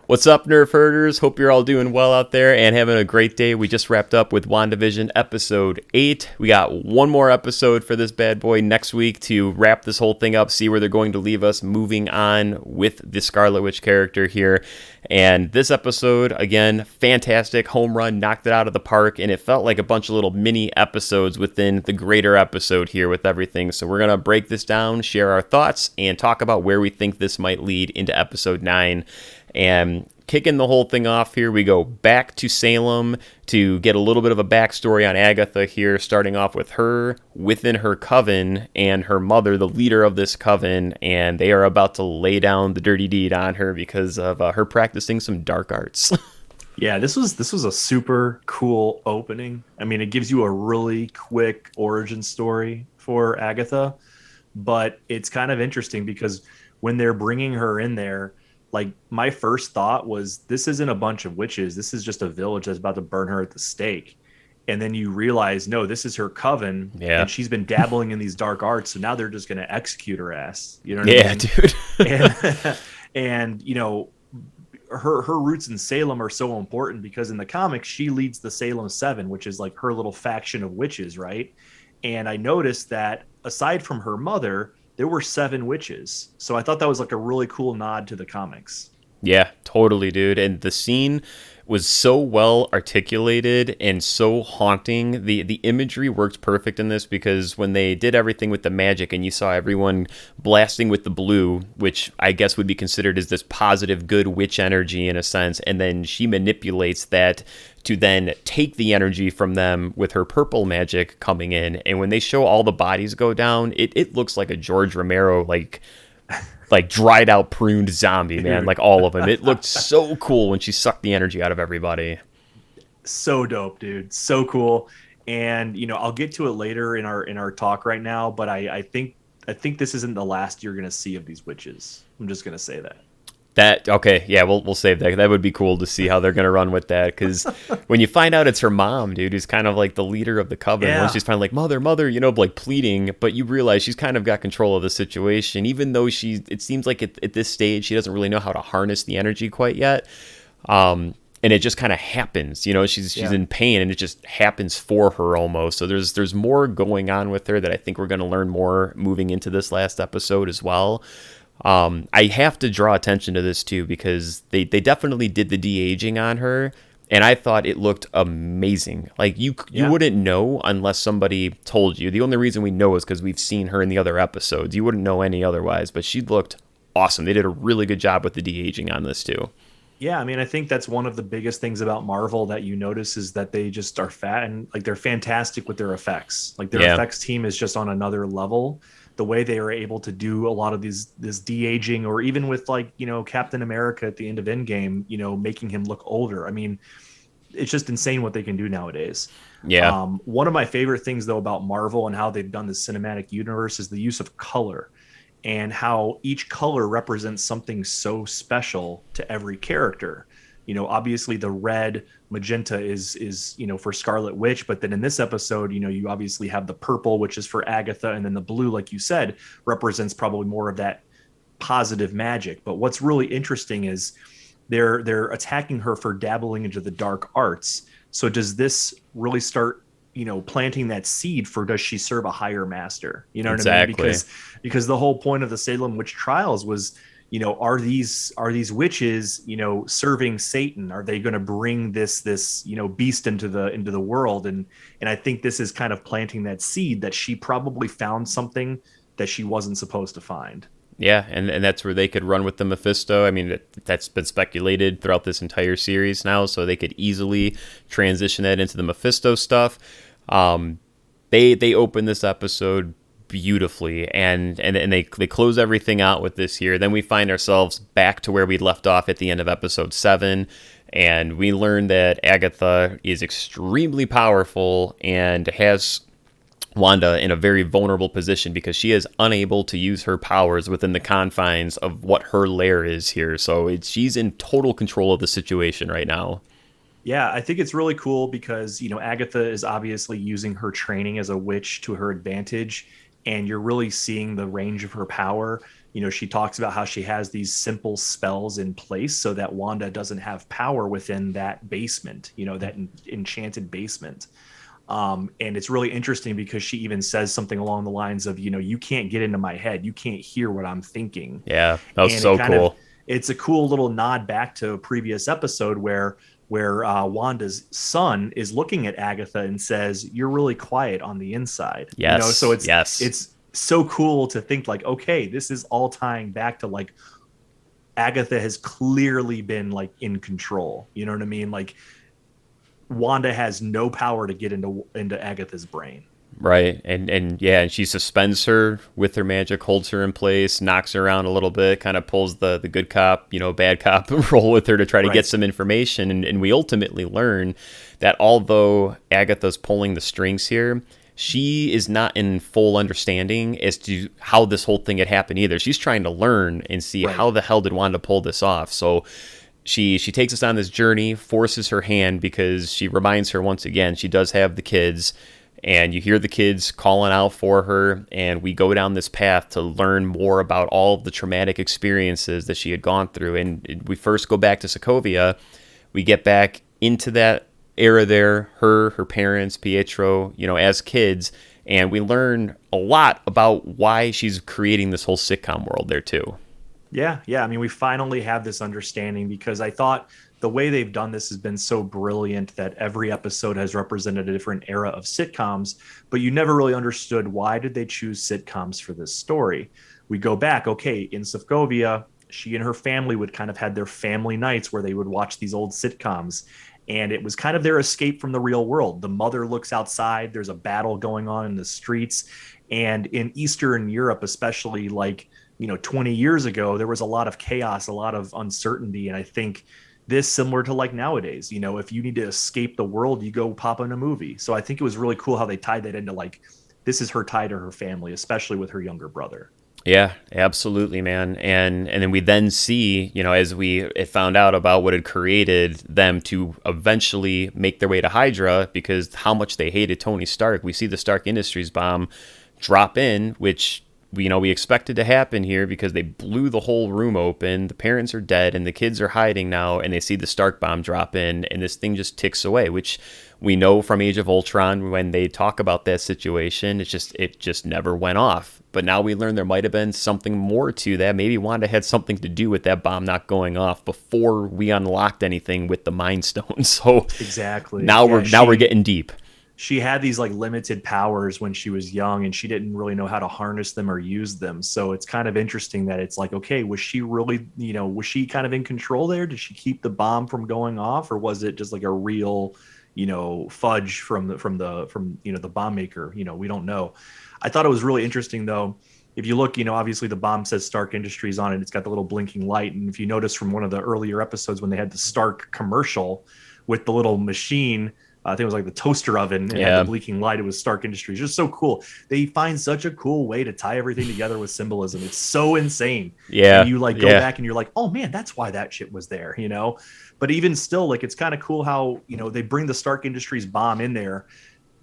What's up, Nerf Herders? Hope you're all doing well out there and having a great day. We just wrapped up with WandaVision episode 8. We got one more episode for this bad boy next week to wrap this whole thing up, see where they're going to leave us moving on with the Scarlet Witch character here. And this episode, again, fantastic home run, knocked it out of the park, and it felt like a bunch of little mini episodes within the greater episode here with everything. So we're going to break this down, share our thoughts, and talk about where we think this might lead into episode 9. And kicking the whole thing off here, we go back to Salem to get a little bit of a backstory on Agatha here, starting off with her within her coven and her mother, the leader of this coven, and they are about to lay down the dirty deed on her because of her practicing some dark arts. Yeah, this was a super cool opening. I mean, it gives you a really quick origin story for Agatha, but it's kind of interesting because when they're bringing her in there, like my first thought was this isn't a bunch of witches. This is just a village that's about to burn her at the stake. And then you realize, no, this is her coven, Yeah. and she's been dabbling in these dark arts. So now they're just going to execute her ass. You know what I Yeah, mean? dude. And her roots in Salem are so important because in the comics she leads the Salem Seven, which is like her little faction of witches, right? And I noticed that aside from her mother, there were 7 witches. So I thought that was like a really cool nod to the comics. Yeah, totally, dude. And the scene was so well articulated and so haunting. The imagery worked perfect in this because when they did everything with the magic and you saw everyone blasting with the blue, which I guess would be considered as this positive good witch energy in a sense, and then she manipulates that to then take the energy from them with her purple magic coming in. And when they show all the bodies go down, it looks like a George Romero like dried out pruned zombie, man, Dude, like all of them. It looked so cool when she sucked the energy out of everybody. so dope, dude. So cool. And I'll get to it later in our talk right now, but I think this isn't the last you're gonna see of these witches. I'm just gonna say that. That okay, yeah, we'll save that. That would be cool to see how they're gonna run with that. Because when you find out it's her mom, dude, who's kind of like the leader of the coven, when Yeah. she's finally like mother, like pleading, but you realize she's kind of got control of the situation, even though it seems like at this stage she doesn't really know how to harness the energy quite yet. And it just kind of happens, she's Yeah. in pain and it just happens for her almost. So there's more going on with her that I think we're going to learn more moving into this last episode as well. I have to draw attention to this too because they definitely did the de-aging on her, and I thought it looked amazing. Like you Yeah. wouldn't know unless somebody told you. The only reason we know is because we've seen her in the other episodes. You wouldn't know any otherwise, but she looked awesome. They did a really good job with the de-aging on this too. Yeah, I mean, I think that's one of the biggest things about Marvel that you notice is that they just are fat and like they're fantastic with their effects. Like their Yeah. effects team is just on another level. The way they are able to do a lot of this de-aging, or even with like, Captain America at the end of Endgame, making him look older. I mean, it's just insane what they can do nowadays. Yeah. One of my favorite things though about Marvel and how they've done the cinematic universe is the use of color and how each color represents something so special to every character. Obviously the red magenta is for Scarlet Witch, but then in this episode, you obviously have the purple, which is for Agatha, and then the blue, like you said, represents probably more of that positive magic. But what's really interesting is they're attacking her for dabbling into the dark arts. So does this really start planting that seed for, does she serve a higher master? You know what I mean? Exactly. Because the whole point of the Salem witch trials was, are these witches, serving Satan? Are they going to bring this beast into the world? And I think this is kind of planting that seed that she probably found something that she wasn't supposed to find. Yeah, and that's where they could run with the Mephisto. I mean, that's been speculated throughout this entire series now, so they could easily transition that into the Mephisto stuff. They open this episode beautifully, and they close everything out with this here. Then we find ourselves back to where we left off at the end of episode 7, and we learn that Agatha is extremely powerful and has Wanda in a very vulnerable position because she is unable to use her powers within the confines of what her lair is here. So she's in total control of the situation right now. Yeah, I think it's really cool because, Agatha is obviously using her training as a witch to her advantage, and you're really seeing the range of her power. She talks about how she has these simple spells in place so that Wanda doesn't have power within that basement, that enchanted basement. And it's really interesting because she even says something along the lines of, you can't get into my head. You can't hear what I'm thinking. Yeah, that was And so cool. it's a cool little nod back to a previous episode where Wanda's son is looking at Agatha and says, "You're really quiet on the inside." Yes, So yes. it's so cool to think like, okay, this is all tying back to like Agatha has clearly been like in control. You know what I mean? Like Wanda has no power to get into Agatha's brain. Right. And yeah, and she suspends her with her magic, holds her in place, knocks her around a little bit, kind of pulls the good cop, bad cop role with her to try to get some information. And we ultimately learn that although Agatha's pulling the strings here, she is not in full understanding as to how this whole thing had happened either. She's trying to learn and see how the hell did Wanda pull this off. So she takes us on this journey, forces her hand because she reminds her once again she does have the kids. And you hear the kids calling out for her, and we go down this path to learn more about all of the traumatic experiences that she had gone through. And we first go back to Sokovia. We get back into that era there, her parents, Pietro, as kids, and we learn a lot about why she's creating this whole sitcom world there too. Yeah. I mean, we finally have this understanding because I thought the way they've done this has been so brilliant that every episode has represented a different era of sitcoms, but you never really understood why did they choose sitcoms for this story. We go back, okay, in Sokovia, she and her family would kind of had their family nights where they would watch these old sitcoms. And it was kind of their escape from the real world. The mother looks outside, there's a battle going on in the streets. And in Eastern Europe, especially like, 20 years ago, there was a lot of chaos, a lot of uncertainty. And I think this similar to like nowadays, if you need to escape the world, you go pop in a movie. So I think it was really cool how they tied that into like, this is her tie to her family, especially with her younger brother. Yeah, absolutely, man. And then we then see, as we found out about what had created them to eventually make their way to Hydra because how much they hated Tony Stark. We see the Stark Industries bomb drop in, which we expected to happen here because they blew the whole room open. The parents are dead and the kids are hiding now, and they see the Stark bomb drop in, and this thing just ticks away, which we know from Age of Ultron when they talk about that situation, it just never went off. But now we learn there might have been something more to that. Maybe Wanda had something to do with that bomb not going off before we unlocked anything with the Mind Stone. So exactly. Now we're getting deep. She had these like limited powers when she was young and she didn't really know how to harness them or use them. So it's kind of interesting that it's like, okay, was she really, was she kind of in control there? Did she keep the bomb from going off, or was it just like a real, fudge from the bomb maker? We don't know. I thought it was really interesting though. If you look, obviously the bomb says Stark Industries on it. It's got the little blinking light. And if you notice from one of the earlier episodes when they had the Stark commercial with the little machine, I think it was like the toaster oven and had the blinking light. It was Stark Industries. Just so cool. They find such a cool way to tie everything together with symbolism. It's so insane. Yeah. And you like go back and you're like, oh man, that's why that shit was there, But even still, like it's kind of cool how, they bring the Stark Industries bomb in there.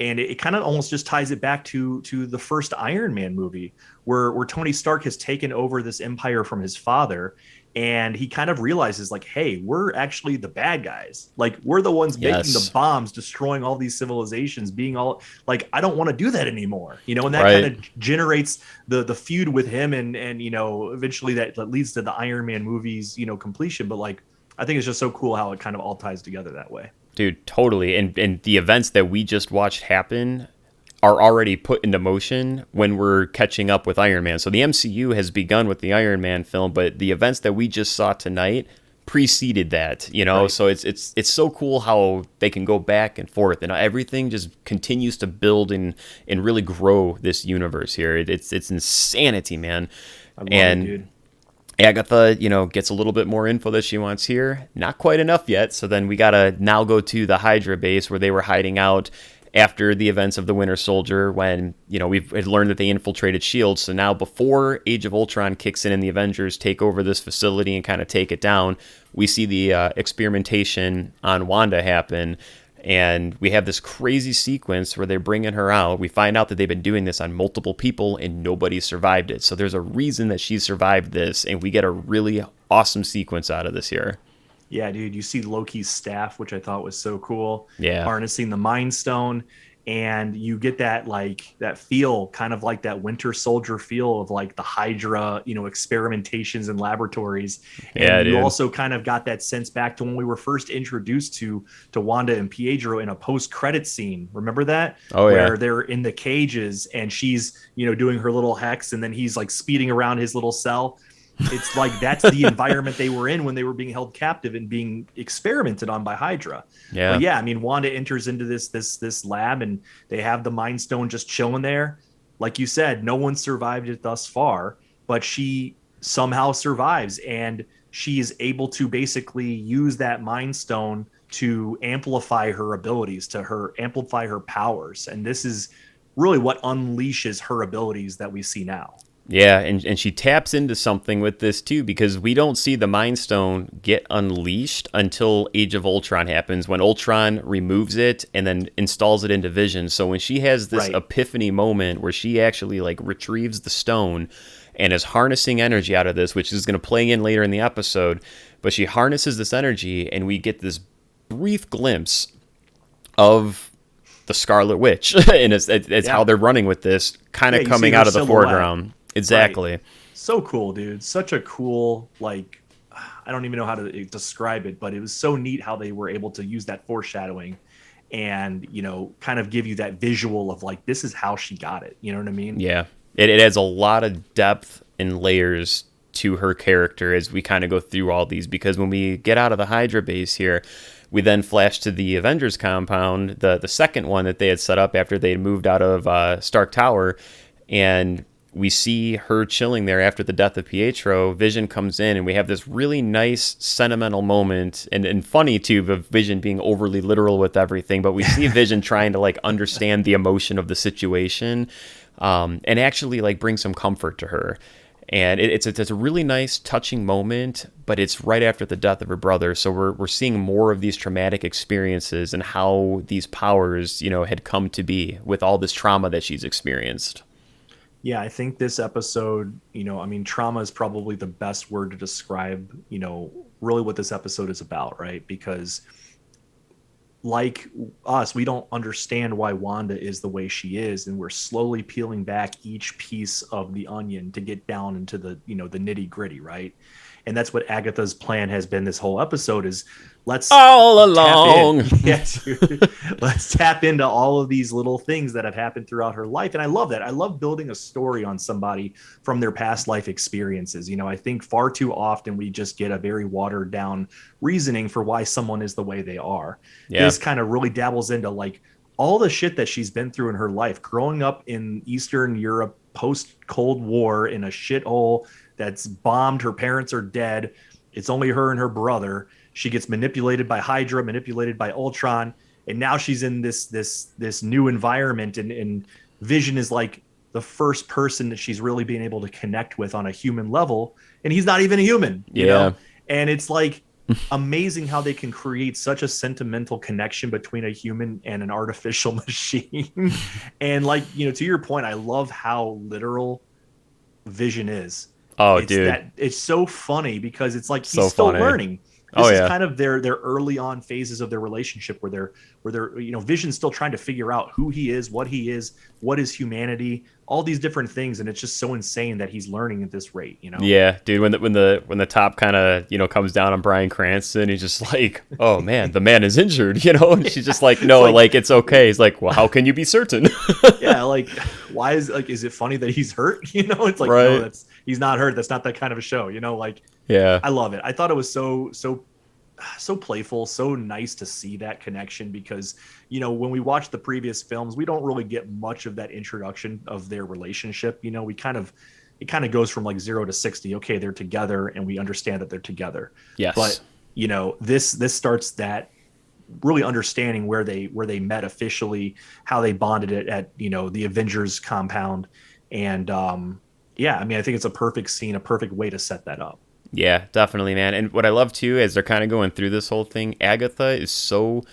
And it kind of almost just ties it back to the first Iron Man movie where Tony Stark has taken over this empire from his father. And he kind of realizes like, hey, we're actually the bad guys. Like we're the ones making the bombs, destroying all these civilizations, being all like, I don't want to do that anymore. And that kind of generates the feud with him. And eventually that leads to the Iron Man movies, completion. But like, I think it's just so cool how it kind of all ties together that way. Dude, totally. And the events that we just watched happen are already put into motion when we're catching up with Iron Man. So the MCU has begun with the Iron Man film, but the events that we just saw tonight preceded that, Right. So it's so cool how they can go back and forth and everything just continues to build and really grow this universe here. It's insanity, man. I love it, dude. Agatha, gets a little bit more info that she wants here. Not quite enough yet. So then we got to now go to the Hydra base where they were hiding out after the events of the Winter Soldier when, we've learned that they infiltrated S.H.I.E.L.D. So now before Age of Ultron kicks in and the Avengers take over this facility and kind of take it down, we see the experimentation on Wanda happen. And we have this crazy sequence where they're bringing her out. We find out that they've been doing this on multiple people and nobody survived it. So there's a reason that she survived this, and we get a really awesome sequence out of this here. Yeah, dude, you see Loki's staff, which I thought was so cool. Yeah. Harnessing the Mind Stone, and you get that like that feel, kind of like that Winter Soldier feel of like the Hydra, experimentations and laboratories. Yeah, and you dude. also kind of got that sense back to when we were first introduced to Wanda and Pietro in a post-credit scene. Remember that? Oh, yeah. Where they're in the cages and she's, doing her little hex, and then he's like speeding around his little cell. It's like that's the environment they were in when they were being held captive and being experimented on by Hydra. Yeah. But yeah, I mean, Wanda enters into this lab, and they have the Mind Stone just chilling there. Like you said, no one survived it thus far, but she somehow survives, and she is able to basically use that Mind Stone to amplify her abilities, amplify her powers. And this is really what unleashes her abilities that we see now. Yeah, and she taps into something with this too, because we don't see the Mind Stone get unleashed until Age of Ultron happens, when Ultron removes it and then installs it into Vision. So when she has this epiphany moment where she actually like retrieves the stone and is harnessing energy out of this, which is going to play in later in the episode, but she harnesses this energy and we get this brief glimpse of the Scarlet Witch, and it's how they're running with this, kind of coming out of the foreground. Exactly. Right. So cool, dude. Such a cool, like, I don't even know how to describe it, but it was so neat how they were able to use that foreshadowing and, kind of give you that visual of like, this is how she got it. You know what I mean? Yeah. It adds a lot of depth and layers to her character as we kind of go through all these, because when we get out of the Hydra base here, we then flash to the Avengers compound, the second one that they had set up after they had moved out of Stark Tower, and we see her chilling there after the death of Pietro. Vision comes in, and we have this really nice sentimental moment, and funny too, of Vision being overly literal with everything, but we see Vision trying to like understand the emotion of the situation, and actually like bring some comfort to her. And it's a really nice, touching moment, but it's right after the death of her brother, so we're seeing more of these traumatic experiences and how these powers, had come to be with all this trauma that she's experienced. Yeah, I think this episode, trauma is probably the best word to describe, really what this episode is about, right? Because like us, we don't understand why Wanda is the way she is, and we're slowly peeling back each piece of the onion to get down into the, the nitty gritty, right? And that's what Agatha's plan has been this whole episode is let's all along. Yes, let's tap into all of these little things that have happened throughout her life. And I love that. I love building a story on somebody from their past life experiences. I think far too often we just get a very watered down reasoning for why someone is the way they are. Yeah. This kind of really dabbles into like all the shit that she's been through in her life, growing up in Eastern Europe, post Cold War, in a shithole that's bombed. Her parents are dead. It's only her and her brother. She gets manipulated by Hydra, manipulated by Ultron, and now she's in this new environment. And Vision is like the first person that she's really being able to connect with on a human level, and he's not even a human. You know? And it's like amazing how they can create such a sentimental connection between a human and an artificial machine. And like, to your point, I love how literal Vision is. Oh, dude. It's so funny because it's like he's still learning. This is kind of their early on phases of their relationship where they're Vision's still trying to figure out who he is, what is humanity, all these different things, and it's just so insane that he's learning at this rate. Yeah, dude. When the top kind of comes down on Bryan Cranston, he's just like, oh man, the man is injured. And she's just like, no, it's okay. He's like, well, how can you be certain? Yeah, like why is it funny that he's hurt? It's like right. No, he's not hurt. That's not that kind of a show. Yeah, I love it. I thought it was so playful, so nice to see that connection because, when we watch the previous films, we don't really get much of that introduction of their relationship. It kind of goes from like 0 to 60. Okay, they're together and we understand that they're together. Yes. But, this starts that really understanding where they met officially, how they bonded it at, the Avengers compound. And, I think it's a perfect scene, a perfect way to set that up. Yeah, definitely, man. And what I love too is they're kind of going through this whole thing. Agatha is so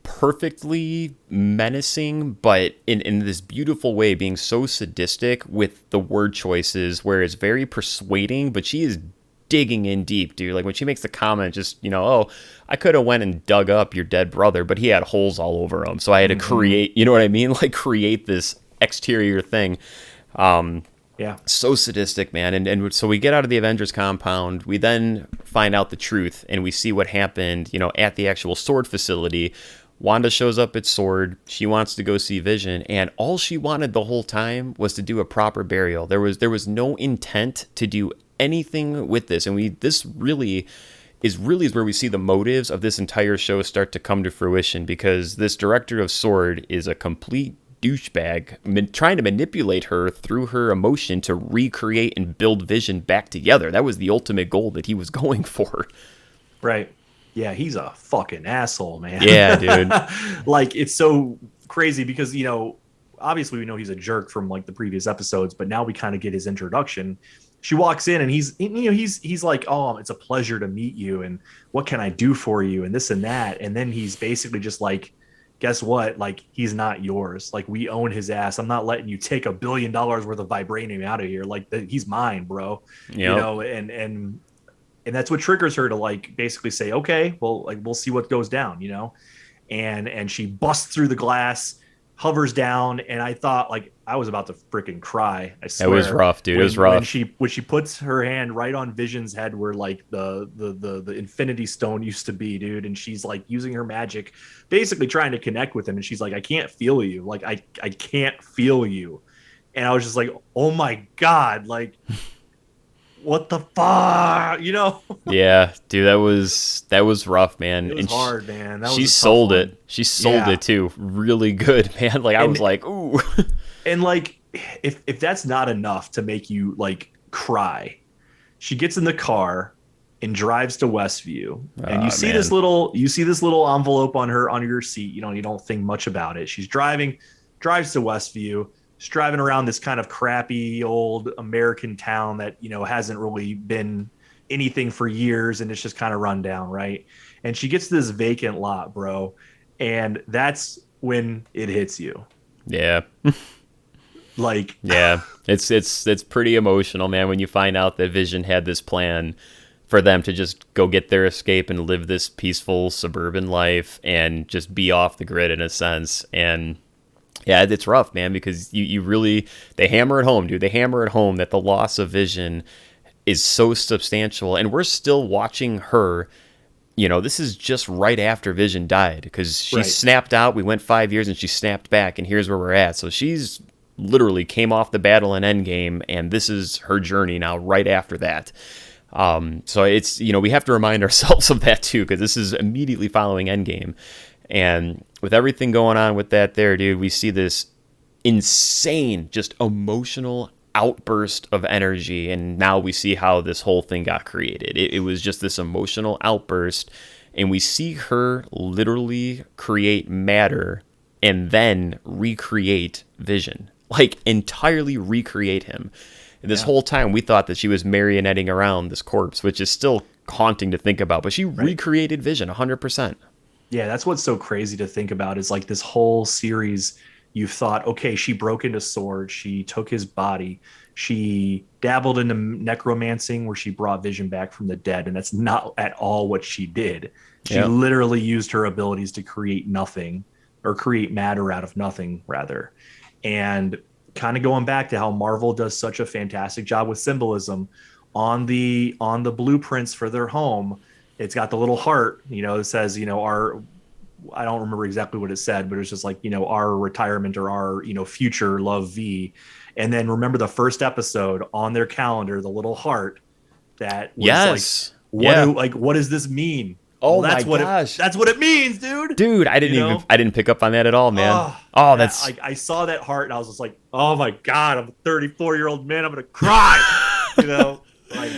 perfectly menacing, but in this beautiful way, being so sadistic with the word choices, where it's very persuading, but she is digging in deep, dude. Like when she makes the comment, just, oh, I could have went and dug up your dead brother, but he had holes all over him, so I had to create, you know what I mean? Like create this exterior thing. Yeah. So sadistic, man. And so we get out of the Avengers compound. We then find out the truth, and we see what happened, at the actual Sword facility. Wanda shows up at Sword. She wants to go see Vision, and all she wanted the whole time was to do a proper burial. There was no intent to do anything with this, and this really is where we see the motives of this entire show start to come to fruition, because this director of Sword is a complete douchebag trying to manipulate her through her emotion to recreate and build Vision back together. That was the ultimate goal that he was going for. Right. Yeah, he's a fucking asshole, man. Yeah, dude. Like, it's so crazy because, obviously we know he's a jerk from like the previous episodes, but now we kind of get his introduction. She walks in and he's like, "Oh, it's a pleasure to meet you, and what can I do for you?" and this and that. And then he's basically just like, guess what? Like, he's not yours. Like, we own his ass. I'm not letting you take $1 billion worth of vibranium out of here. Like, he's mine, bro. Yep. And that's what triggers her to like basically say, okay, well, like, we'll see what goes down, and she busts through the glass, hovers down, and I thought, like, I was about to freaking cry. I swear. It was rough, dude. It was rough. When she puts her hand right on Vision's head where like the Infinity Stone used to be, dude, and she's like using her magic, basically trying to connect with him, and she's like, I can't feel you. Like, I can't feel you. And I was just like, oh my God, like, what the fuck, Yeah, dude, that was rough, man. It was hard, man. That was she sold it. She sold it too, really good, man. Like, I was like, ooh. And like, if that's not enough to make you like cry, she gets in the car and drives to Westview, and you see this little envelope on your seat. You don't think much about it. She's drives to Westview. She's driving around this kind of crappy old American town that, hasn't really been anything for years, and it's just kind of run down, right? And she gets to this vacant lot, bro, and that's when it hits you. Yeah. Like, yeah, it's pretty emotional, man, when you find out that Vision had this plan for them to just go get their escape and live this peaceful suburban life and just be off the grid in a sense. And yeah, it's rough, man, because you really, they hammer it home, dude. They hammer it home that the loss of Vision is so substantial, and we're still watching her. This is just right after Vision died, because she snapped out. We went 5 years and she snapped back, and here's where we're at. So she's literally came off the battle in Endgame, and this is her journey now right after that. So it's, we have to remind ourselves of that too, because this is immediately following Endgame. And with everything going on with that there, dude, we see this insane, just emotional outburst of energy. And now we see how this whole thing got created. It was just this emotional outburst. And we see her literally create matter and then recreate Vision. Like, entirely recreate him. And this whole time we thought that she was marionetting around this corpse, which is still haunting to think about. But she recreated Vision 100%. Yeah, that's what's so crazy to think about, is like this whole series, you've thought, okay, she broke into Sword, she took his body, she dabbled into necromancing where she brought Vision back from the dead, and that's not at all what she did. She literally used her abilities to create nothing, or create matter out of nothing, rather. And kind of going back to how Marvel does such a fantastic job with symbolism on the blueprints for their home. It's got the little heart, it says, our, I don't remember exactly what it said, but it's just like, our retirement, or our, future, love V. And then remember the first episode on their calendar, the little heart that was what does this mean? Oh, well, that's my gosh. That's what it means, dude. Dude, I didn't pick up on that at all, man. That's I saw that heart and I was just like, oh my God, I'm a 34-year-old man. I'm going to cry, like,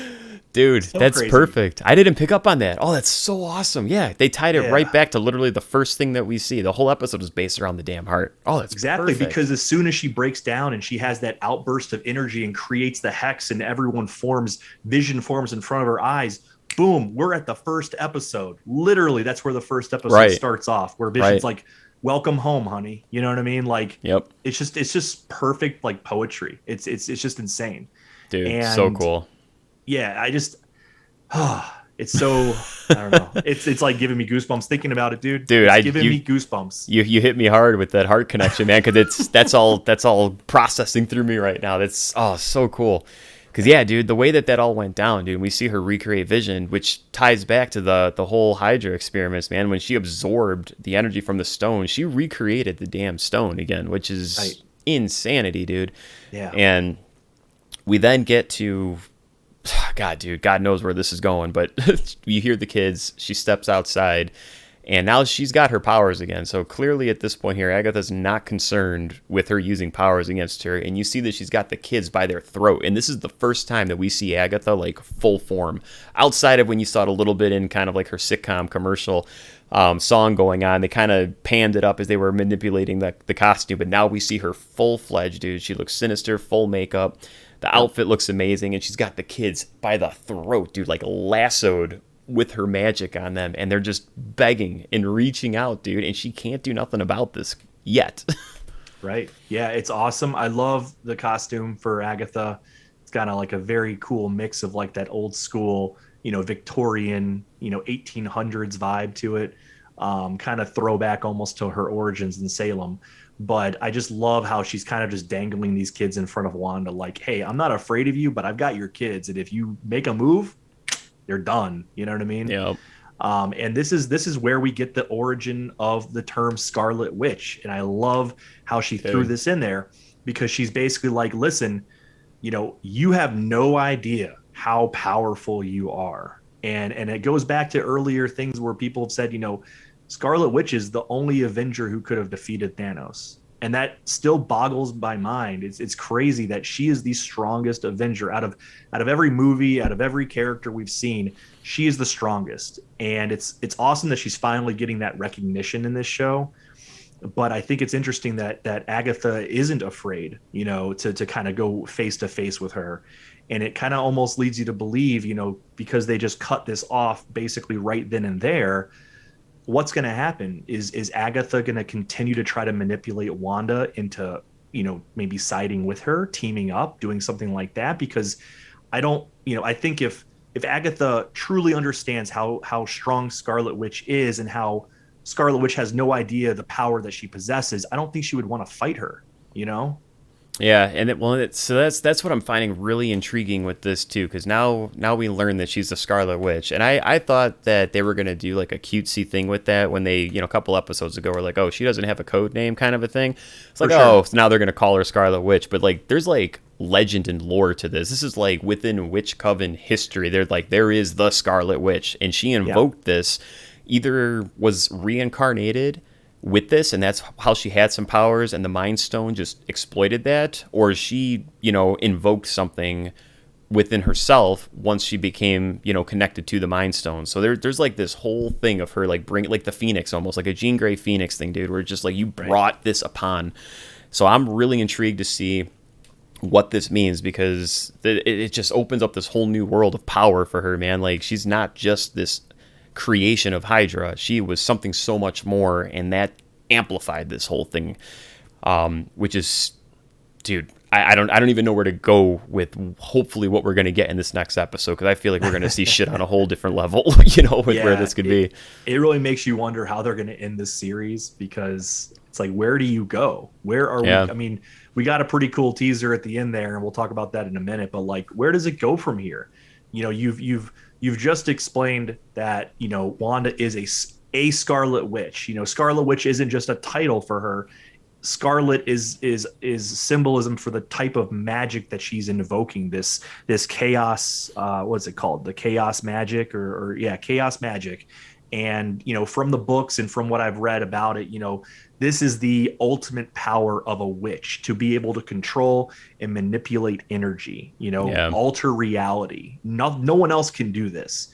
dude, so that's crazy. Perfect. I didn't pick up on that. Oh, that's so awesome. Yeah, they tied it right back to literally the first thing that we see. The whole episode was based around the damn heart. Oh, that's exactly perfect. Because as soon as she breaks down and she has that outburst of energy and creates the hex, and everyone forms, Vision forms in front of her eyes, boom, we're at the first episode. Literally, that's where the first episode Right. starts off, where Vision's Right. like, welcome home, honey. You know what I mean? Like, Yep. it's just perfect, like poetry. It's just insane. Dude, so And cool. yeah, it's so, I don't know. It's like giving me goosebumps thinking about it, dude. Dude, It's giving me goosebumps. you hit me hard with that heart connection, man, because that's all processing through me right now. That's so cool. Because yeah, dude, the way that all went down, dude, we see her recreate Vision, which ties back to the whole Hydra experiments, man. When she absorbed the energy from the stone, she recreated the damn stone again, which is Right. insanity, dude. Yeah. And we then get to God, dude, God knows where this is going, but you hear the kids. She steps outside, and now she's got her powers again. So clearly, at this point here, Agatha's not concerned with her using powers against her. And you see that she's got the kids by their throat. And this is the first time that we see Agatha like full form, outside of when you saw it a little bit in kind of like her sitcom commercial song going on. They kind of panned it up as they were manipulating the costume, but now we see her full fledged, dude. She looks sinister, full makeup. The outfit looks amazing, and she's got the kids by the throat, dude, like lassoed with her magic on them, and they're just begging and reaching out, dude, and she can't do nothing about this yet. Right. Yeah, it's awesome. I love the costume for Agatha. It's got a, like a very cool mix of like that old school, Victorian, 1800s vibe to it. Kind of throwback almost to her origins in Salem. But I just love how she's kind of just dangling these kids in front of Wanda, like, hey, I'm not afraid of you, but I've got your kids. And if you make a move, they're done. You know what I mean? Yeah. And this is where we get the origin of the term Scarlet Witch. And I love how she threw this in there, because she's basically like, listen, you have no idea how powerful you are. And it goes back to earlier things where people have said, Scarlet Witch is the only Avenger who could have defeated Thanos. And that still boggles my mind. It's crazy that she is the strongest Avenger out of every movie, out of every character we've seen. She is the strongest. And it's awesome that she's finally getting that recognition in this show. But I think it's interesting that Agatha isn't afraid, to kind of go face to face with her. And it kind of almost leads you to believe, because they just cut this off basically right then and there, what's going to happen is Agatha going to continue to try to manipulate Wanda into, maybe siding with her, teaming up, doing something like that? Because I think if Agatha truly understands how strong Scarlet Witch is and how Scarlet Witch has no idea the power that she possesses, I don't think she would want to fight her, Yeah, and so that's what I'm finding really intriguing with this too, because now we learn that she's the Scarlet Witch, and I thought that they were gonna do like a cutesy thing with that when they a couple episodes ago were like, oh, she doesn't have a code name kind of a thing. It's like, oh, so now they're gonna call her Scarlet Witch, but like there's like legend and lore to this. This is like within Witch Coven history. They're like, there is the Scarlet Witch, and she invoked this, either was reincarnated with this, and that's how she had some powers, and the Mind Stone just exploited that, or she, invoked something within herself once she became, connected to the Mind Stone. So there's like this whole thing of her like bring like the Phoenix, almost like a Jean Grey Phoenix thing, dude, where it's just like you brought this upon. So I'm really intrigued to see what this means, because it just opens up this whole new world of power for her, man. Like, she's not just this creation of Hydra. She was something so much more, and that amplified this whole thing, which is, dude, I don't even know where to go with hopefully what we're going to get in this next episode, because I feel like we're going to see shit on a whole different level, with where this could be. It really makes you wonder how they're going to end this series, because it's like, where do you go? Where are we? I mean, we got a pretty cool teaser at the end there, and we'll talk about that in a minute, but like, where does it go from here? You've just explained that, Wanda is a Scarlet Witch. Scarlet Witch isn't just a title for her. Scarlet is symbolism for the type of magic that she's invoking. This chaos, what's it called? The chaos magic, chaos magic. And from the books and from what I've read about it, this is the ultimate power of a witch, to be able to control and manipulate energy, alter reality. No one else can do this.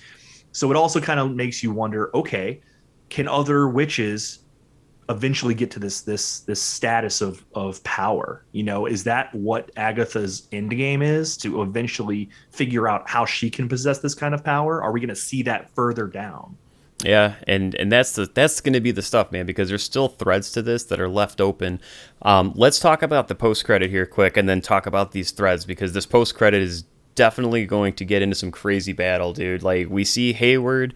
So it also kind of makes you wonder, okay, can other witches eventually get to this status of power. Is that what Agatha's end game is, to eventually figure out how she can possess this kind of power? Are we going to see that further down? Yeah, and that's going to be the stuff, man, because there's still threads to this that are left open. Let's talk about the post credit here quick, and then talk about these threads, because this post credit is definitely going to get into some crazy battle, dude. Like, we see Hayward,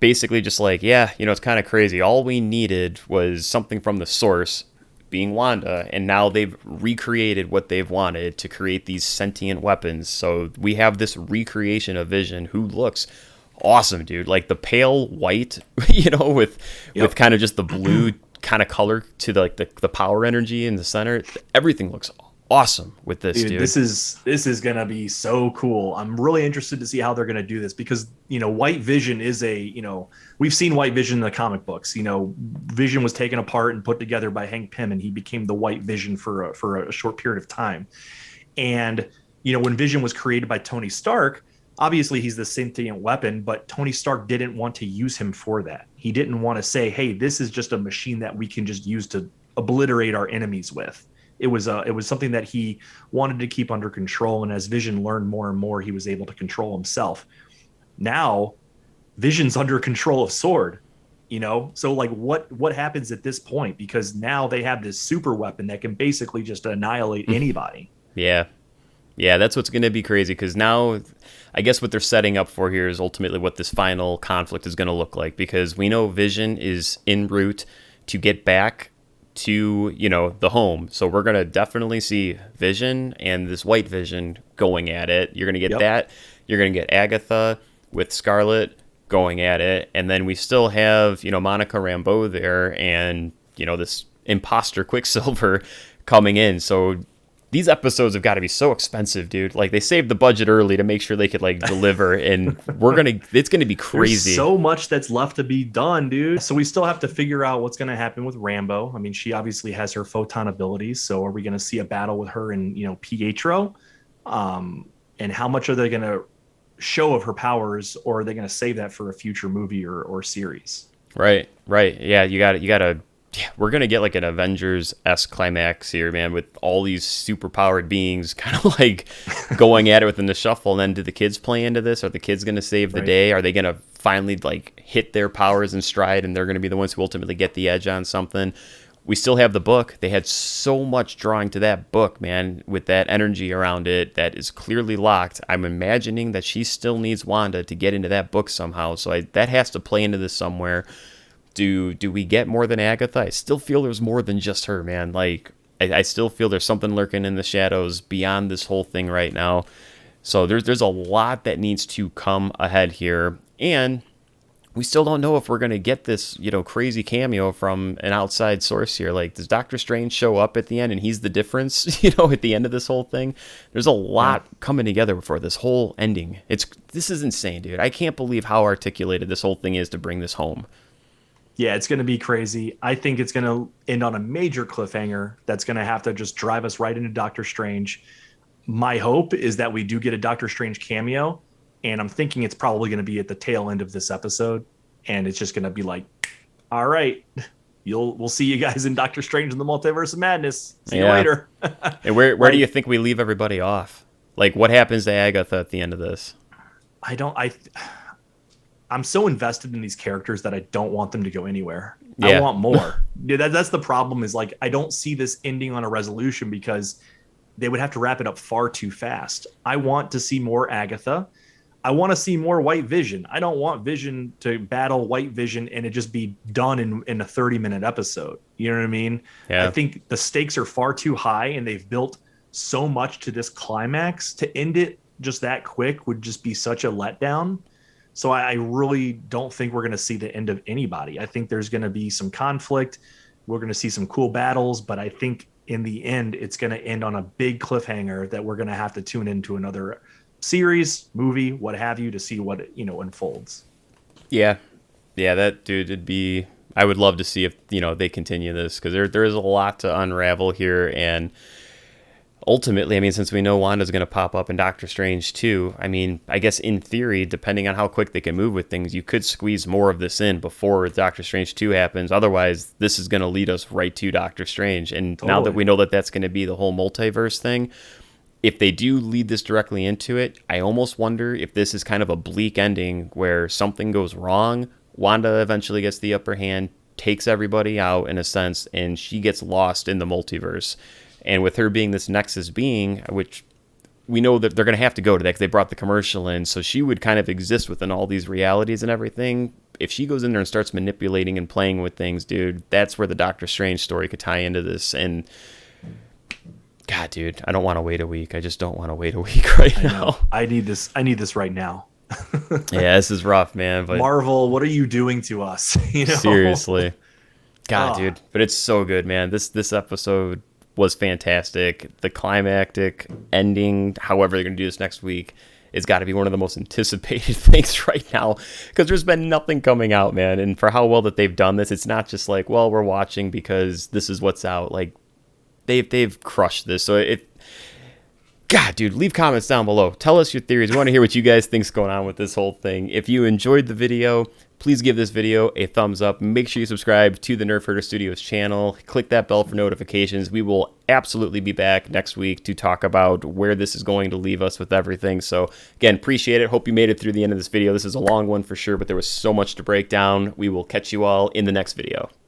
basically just like, yeah, it's kind of crazy. All we needed was something from the source, being Wanda, and now they've recreated what they've wanted to create these sentient weapons. So we have this recreation of Vision, who looks awesome, dude. Like the pale white, with kind of just the blue kind of color to the power energy in the center. Everything looks awesome with this, dude. This is gonna be so cool. I'm really interested to see how they're gonna do this, because White Vision is we've seen White Vision in the comic books. Vision was taken apart and put together by Hank Pym, and he became the White Vision for a short period of time. And when Vision was created by Tony Stark, obviously he's the sentient weapon, but Tony Stark didn't want to use him for that. He didn't want to say, hey, this is just a machine that we can just use to obliterate our enemies with. It was something that he wanted to keep under control, and as Vision learned more and more, he was able to control himself. Now Vision's under control of Sword, so like what happens at this point? Because now they have this super weapon that can basically just annihilate anybody. Yeah, that's what's going to be crazy, because now I guess what they're setting up for here is ultimately what this final conflict is going to look like, because we know Vision is en route to get back to, the home. So we're going to definitely see Vision and this White Vision going at it. You're going to get that. You're going to get Agatha with Scarlet going at it. And then we still have, Monica Rambeau there, and, this imposter Quicksilver coming in. So these episodes have got to be so expensive, dude. Like, they saved the budget early to make sure they could deliver, and it's gonna be crazy. There's so much that's left to be done, dude. So we still have to figure out what's gonna happen with Rambeau. I mean, she obviously has her photon abilities. So are we gonna see a battle with her and Pietro? And how much are they gonna show of her powers, or are they gonna save that for a future movie or series? Right. Yeah, you gotta. Yeah, we're going to get like an Avengers-esque climax here, man, with all these super-powered beings kind of like going at it within the shuffle. And then do the kids play into this? Are the kids going to save the day? Are they going to finally hit their powers in stride, and they're going to be the ones who ultimately get the edge on something? We still have the book. They had so much drawing to that book, man, with that energy around it that is clearly locked. I'm imagining that she still needs Wanda to get into that book somehow. So that has to play into this somewhere. Do we get more than Agatha? I still feel there's more than just her, man. Like, I still feel there's something lurking in the shadows beyond this whole thing right now. So there's a lot that needs to come ahead here. And we still don't know if we're going to get this, crazy cameo from an outside source here. Like, does Doctor Strange show up at the end and he's the difference, at the end of this whole thing? There's a lot coming together for this whole ending. This is insane, dude. I can't believe how articulated this whole thing is to bring this home. Yeah, it's going to be crazy. I think it's going to end on a major cliffhanger that's going to have to just drive us right into Doctor Strange. My hope is that we do get a Doctor Strange cameo, and I'm thinking it's probably going to be at the tail end of this episode, and it's just going to be like, all right, we'll see you guys in Doctor Strange in the Multiverse of Madness. See you later. And where do you think we leave everybody off? Like, what happens to Agatha at the end of this? I'm so invested in these characters that I don't want them to go anywhere. I want more. That's the problem, is like, I don't see this ending on a resolution, because they would have to wrap it up far too fast. I want to see more Agatha. I want to see more White Vision. I don't want Vision to battle White Vision and it just be done in a 30-minute episode. You know what I mean? Yeah. I think the stakes are far too high, and they've built so much to this climax. To end it just that quick would just be such a letdown. So I really don't think we're going to see the end of anybody. I think there's going to be some conflict. We're going to see some cool battles, but I think in the end, it's going to end on a big cliffhanger that we're going to have to tune into another series, movie, what have you, to see what unfolds. Yeah, that, dude, I would love to see if they continue this, because there is a lot to unravel here, and ultimately, I mean, since we know Wanda's going to pop up in Doctor Strange too, I mean, I guess in theory, depending on how quick they can move with things, you could squeeze more of this in before Doctor Strange 2 happens. Otherwise, this is going to lead us right to Doctor Strange. And now that we know that that's going to be the whole multiverse thing, if they do lead this directly into it, I almost wonder if this is kind of a bleak ending where something goes wrong, Wanda eventually gets the upper hand, takes everybody out in a sense, and she gets lost in the multiverse. And with her being this Nexus being, which we know that they're going to have to go to that because they brought the commercial in, so she would kind of exist within all these realities and everything. If she goes in there and starts manipulating and playing with things, dude, that's where the Doctor Strange story could tie into this. And God, dude, I don't want to wait a week. I just don't want to wait a week right now. I need this. I need this right now. Yeah, this is rough, man. But Marvel, what are you doing to us? You know? Seriously. God, dude. But it's so good, man. This episode was fantastic. The climactic ending, however they're going to do this next week, it's got to be one of the most anticipated things right now because there's been nothing coming out, man. And for how well that they've done this, it's not just like, well, we're watching because this is what's out. Like, they've crushed this. So God, dude, leave comments down below. Tell us your theories. We want to hear what you guys think's going on with this whole thing. If you enjoyed the video, please give this video a thumbs up. Make sure you subscribe to the Nerf Herder Studios channel. Click that bell for notifications. We will absolutely be back next week to talk about where this is going to leave us with everything. So again, appreciate it. Hope you made it through the end of this video. This is a long one for sure, but there was so much to break down. We will catch you all in the next video.